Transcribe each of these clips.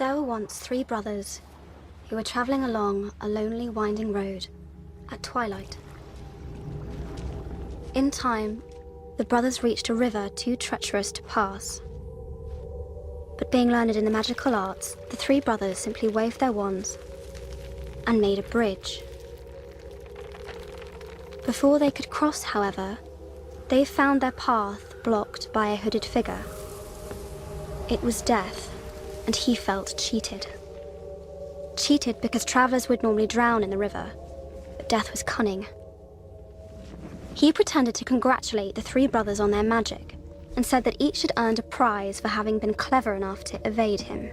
There were once 3 brothers who were traveling along a lonely, winding road at twilight. In time, the brothers reached a river too treacherous to pass. But being learned in the magical arts, the 3 brothers simply waved their wands and made a bridge. Before they could cross, however, they found their path blocked by a hooded figure. It was Death, and he felt cheated. Cheated because travelers would normally drown in the river, but Death was cunning. He pretended to congratulate the 3 brothers on their magic, and said that each had earned a prize for having been clever enough to evade him.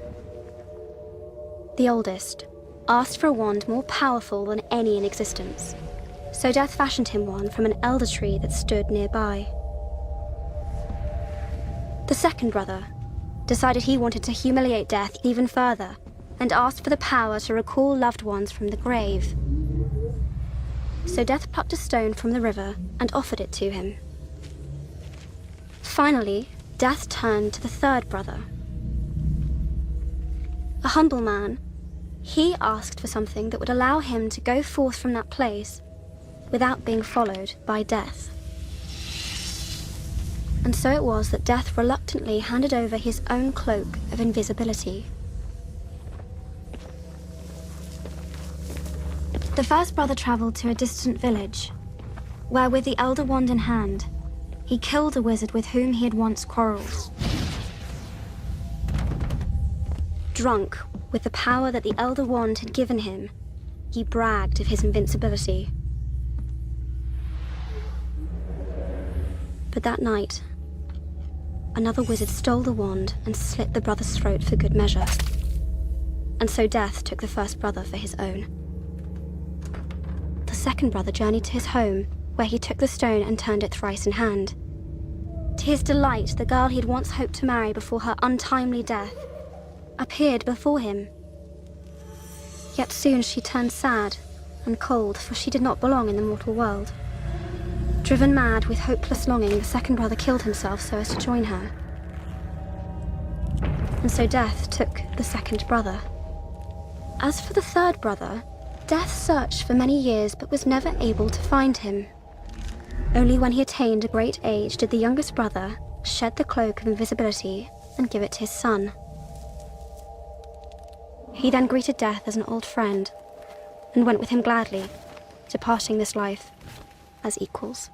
The oldest asked for a wand more powerful than any in existence, so Death fashioned him one from an elder tree that stood nearby. The second brother decided he wanted to humiliate Death even further, and asked for the power to recall loved ones from the grave. So Death plucked a stone from the river and offered it to him. Finally, Death turned to the third brother. A humble man, he asked for something that would allow him to go forth from that place without being followed by Death. And so it was that Death reluctantly handed over his own cloak of invisibility. The first brother traveled to a distant village, where with the elder wand in hand, he killed a wizard with whom he had once quarreled. Drunk with the power that the elder wand had given him, he bragged of his invincibility. But that night, another wizard stole the wand and slit the brother's throat for good measure. And so Death took the first brother for his own. The second brother journeyed to his home, where he took the stone and turned it thrice in hand. To his delight, the girl he had once hoped to marry before her untimely death appeared before him. Yet soon she turned sad and cold, for she did not belong in the mortal world. Driven mad with hopeless longing, the second brother killed himself so as to join her. And so Death took the second brother. As for the third brother, Death searched for many years but was never able to find him. Only when he attained a great age did the youngest brother shed the cloak of invisibility and give it to his son. He then greeted Death as an old friend and went with him gladly, departing this life as equals.